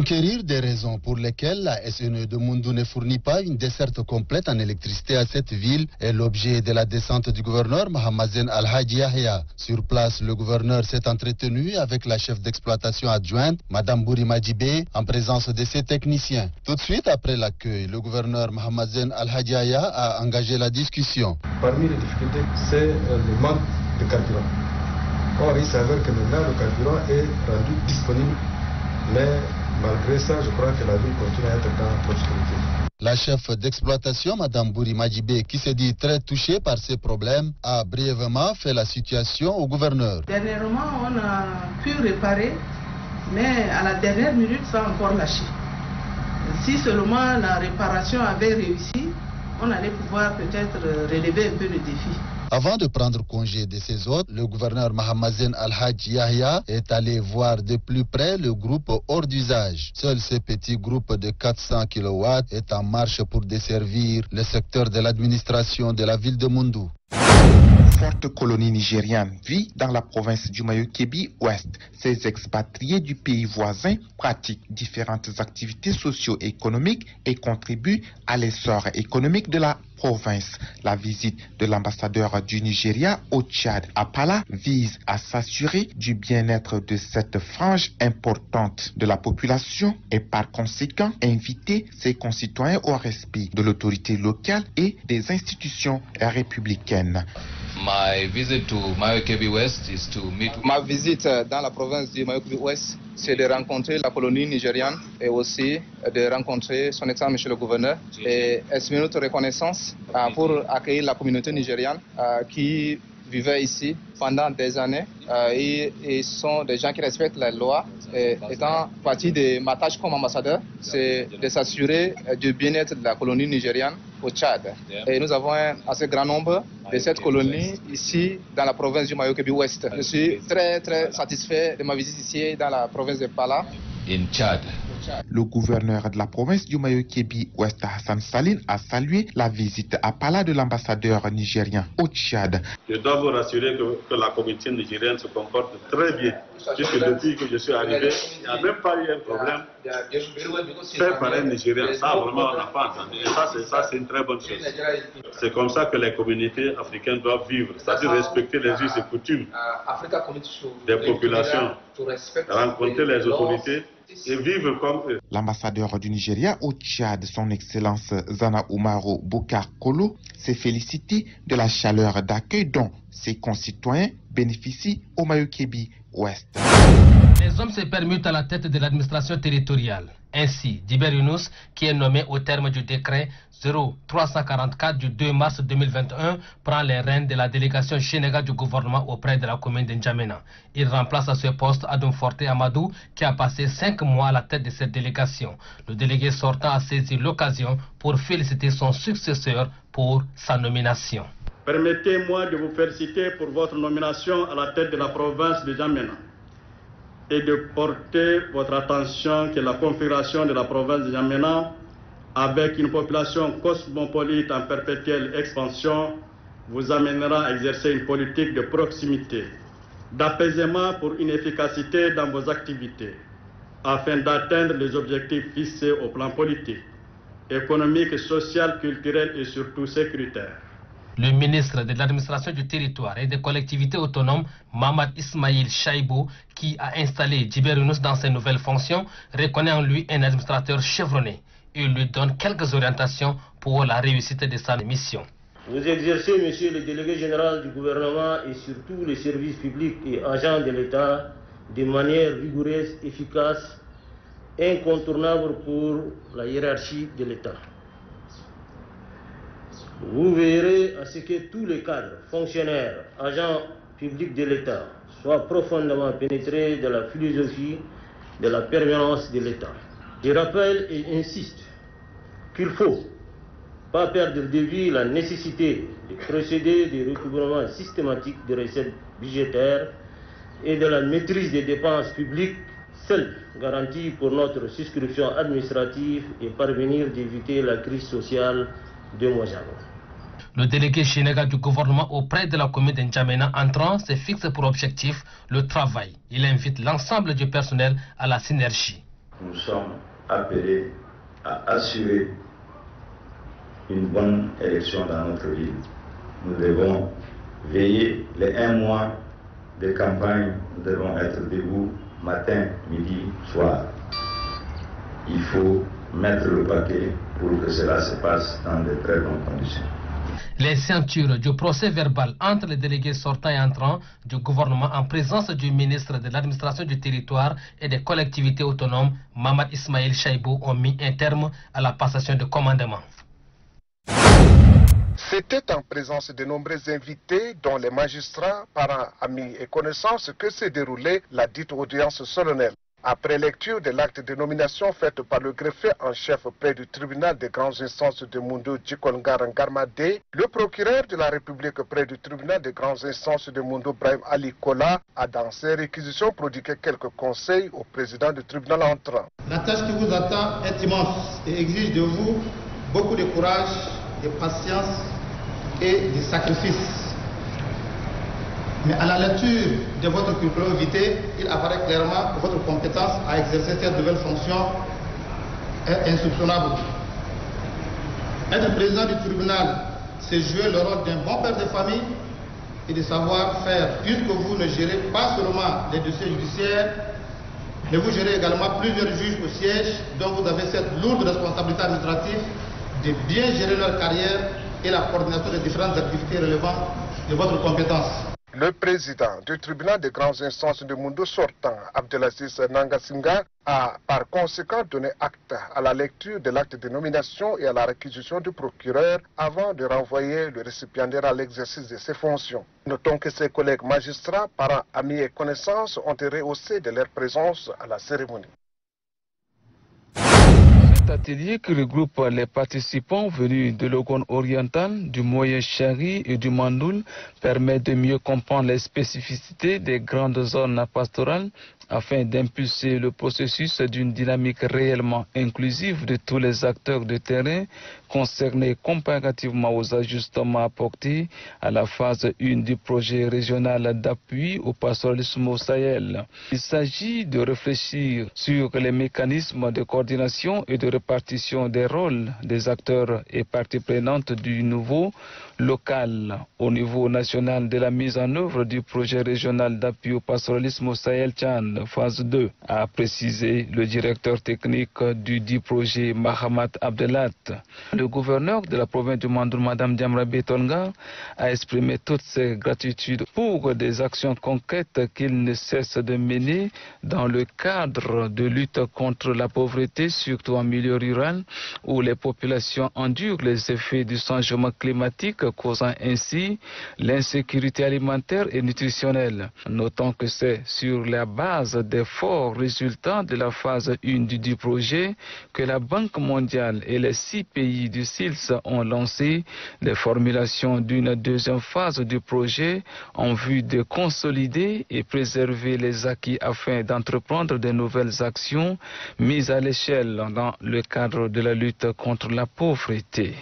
Conquérir des raisons pour lesquelles la SNE de Moundou ne fournit pas une desserte complète en électricité à cette ville est l'objet de la descente du gouverneur Mohammazen Al-Hadji Yahya. Sur place, le gouverneur s'est entretenu avec la chef d'exploitation adjointe, Madame Bouri Madjibé, en présence de ses techniciens. Tout de suite après l'accueil, le gouverneur Mohammazen Al-Hadji Yahya a engagé la discussion. Parmi les difficultés, c'est le manque de carburant. Or, il s'avère que maintenant, le carburant est rendu disponible, mais malgré ça, je crois que la ville continue à être dans l'obscurité. La chef d'exploitation, Madame Bouri Madjibé, qui se dit très touchée par ces problèmes, a brièvement fait la situation au gouverneur. Dernièrement, on a pu réparer, mais à la dernière minute, ça a encore lâché. Si seulement la réparation avait réussi, on allait pouvoir peut-être relever un peu le défi. Avant de prendre congé de ses hôtes, le gouverneur Mohammazen Al-Hadji Yahya est allé voir de plus près le groupe hors d'usage. Seul ce petit groupe de 400 kW est en marche pour desservir le secteur de l'administration de la ville de Moundou. Forte colonie nigériane vit dans la province du Mayo-Kébi Ouest. Ces expatriés du pays voisin pratiquent différentes activités socio-économiques et contribuent à l'essor économique de la province. La visite de l'ambassadeur du Nigeria au Tchad à Pala vise à s'assurer du bien-être de cette frange importante de la population et par conséquent inviter ses concitoyens au respect de l'autorité locale et des institutions républicaines. Ma visite dans la province du Mayo-Kébi Ouest, c'est de rencontrer la colonie nigériane et aussi de rencontrer son excellence monsieur le gouverneur et exprimer notre reconnaissance pour accueillir la communauté nigériane qui vivait ici pendant des années. Ils sont des gens qui respectent la loi. Et étant partie de ma tâche comme ambassadeur, c'est de s'assurer du bien-être de la colonie nigériane au Tchad. Et nous avons un assez grand nombre de cette colonie ici dans la province du Mayo-Kébi Ouest. Je suis très satisfait de ma visite ici dans la province de Pala. In Tchad. Le gouverneur de la province du Mayo-Kébi Ouest, Hassan Saline, a salué la visite à Pala de l'ambassadeur nigérien au Tchad. Je dois vous rassurer que la communauté nigérienne se comporte très bien. Puisque depuis que je suis arrivé, il n'y a même pas eu un problème fait par un Nigérien. Ça, vraiment, on n'a pas entendu. Et ça, c'est une très bonne chose. C'est comme ça que les communautés africaines doivent vivre, c'est-à-dire respecter les us et coutumes des populations, rencontrer les autorités et vivre comme eux. L'ambassadeur du Nigeria au Tchad, son excellence Zana Umaru Bokar Kolo, s'est félicité de la chaleur d'accueil dont ses concitoyens bénéficient au Mayo-Kébi Ouest. Les hommes se permutent à la tête de l'administration territoriale. Ainsi, Djiber Younous, qui est nommé au terme du décret 0344 du 2 mars 2021, prend les rênes de la délégation générale du gouvernement auprès de la commune de N'Djamena. Il remplace à ce poste Adoum Forte Amadou, qui a passé 5 mois à la tête de cette délégation. Le délégué sortant a saisi l'occasion pour féliciter son successeur pour sa nomination. Permettez-moi de vous féliciter pour votre nomination à la tête de la province de N'Djamena et de porter votre attention que la configuration de la province de N'Djamena, avec une population cosmopolite en perpétuelle expansion, vous amènera à exercer une politique de proximité, d'apaisement pour une efficacité dans vos activités, afin d'atteindre les objectifs fixés au plan politique, économique, social, culturel et surtout sécuritaire. Le ministre de l'administration du territoire et des collectivités autonomes, Mamad Ismail Chaibou, qui a installé Djiber Younous dans ses nouvelles fonctions, reconnaît en lui un administrateur chevronné. Il lui donne quelques orientations pour la réussite de sa mission. Vous exercez, monsieur le délégué général du gouvernement et surtout les services publics et agents de l'État, de manière rigoureuse, efficace, incontournable pour la hiérarchie de l'État. Vous veillerez à ce que tous les cadres, fonctionnaires, agents publics de l'État soient profondément pénétrés de la philosophie de la permanence de l'État. Je rappelle et insiste qu'il ne faut pas perdre de vue la nécessité de procéder des recouvrements systématiques de recettes budgétaires et de la maîtrise des dépenses publiques, seule garantie pour notre souscription administrative et parvenir d'éviter la crise sociale de Mojano. Le délégué général du gouvernement auprès de la commune de N'Djamena entrant se fixe pour objectif le travail. Il invite l'ensemble du personnel à la synergie. Nous sommes appelés à assurer une bonne élection dans notre ville. Nous devons veiller les 1 mois de campagne, nous devons être debout matin, midi, soir. Il faut mettre le paquet pour que cela se passe dans de très bonnes conditions. Les ceintures du procès verbal entre les délégués sortants et entrants du gouvernement en présence du ministre de l'administration du territoire et des collectivités autonomes, Mamad Ismail Chaibou, ont mis un terme à la passation de commandement. C'était en présence de nombreux invités, dont les magistrats, parents, amis et connaissances, que s'est déroulée la dite audience solennelle. Après lecture de l'acte de nomination faite par le greffier en chef près du tribunal des grandes instances de Mundo Djikongaran Garmade, le procureur de la République près du tribunal des grandes instances de Mundo Brahim Ali Kola a dans ses réquisitions prodigué quelques conseils au président du tribunal entrant. La tâche qui vous attend est immense et exige de vous beaucoup de courage, de patience et de sacrifice. Mais à la lecture de votre curriculum vitae, il apparaît clairement que votre compétence à exercer cette nouvelle fonction est insoupçonnable. Être président du tribunal, c'est jouer le rôle d'un bon père de famille et de savoir-faire, puisque vous ne gérez pas seulement les dossiers judiciaires, mais vous gérez également plusieurs juges au siège, dont vous avez cette lourde responsabilité administrative de bien gérer leur carrière et la coordination des différentes activités relevant de votre compétence. Le président du tribunal des grandes instances de Mundo sortant, Abdelaziz Nangasinga, a par conséquent donné acte à la lecture de l'acte de nomination et à la réquisition du procureur avant de renvoyer le récipiendaire à l'exercice de ses fonctions. Notons que ses collègues magistrats, parents, amis et connaissances ont été rehaussés de leur présence à la cérémonie. Cet atelier qui regroupe les participants venus de l'Ogon oriental, du Moyen-Chari et du Mandoul permet de mieux comprendre les spécificités des grandes zones pastorales afin d'impulser le processus d'une dynamique réellement inclusive de tous les acteurs de terrain concernés comparativement aux ajustements apportés à la phase 1 du projet régional d'appui au pastoralisme au Sahel. Il s'agit de réfléchir sur les mécanismes de coordination et de répartition des rôles des acteurs et parties prenantes du niveau local au niveau national de la mise en œuvre du projet régional d'appui au pastoralisme au Sahel-Tchad, phase 2, a précisé le directeur technique du dit projet, Mahamat Abdelat. Le gouverneur de la province du Mandoul, Mme Diamrabe Tonga, a exprimé toutes ses gratitudes pour des actions concrètes qu'il ne cesse de mener dans le cadre de lutte contre la pauvreté, surtout en milieu rural, où les populations endurent les effets du changement climatique, causant ainsi l'insécurité alimentaire et nutritionnelle. Notons que c'est sur la base des forts résultats de la phase 1 du projet que la Banque mondiale et les 6 pays du SILS ont lancé les formulations d'une deuxième phase du projet en vue de consolider et préserver les acquis afin d'entreprendre de nouvelles actions mises à l'échelle dans le cadre de la lutte contre la pauvreté.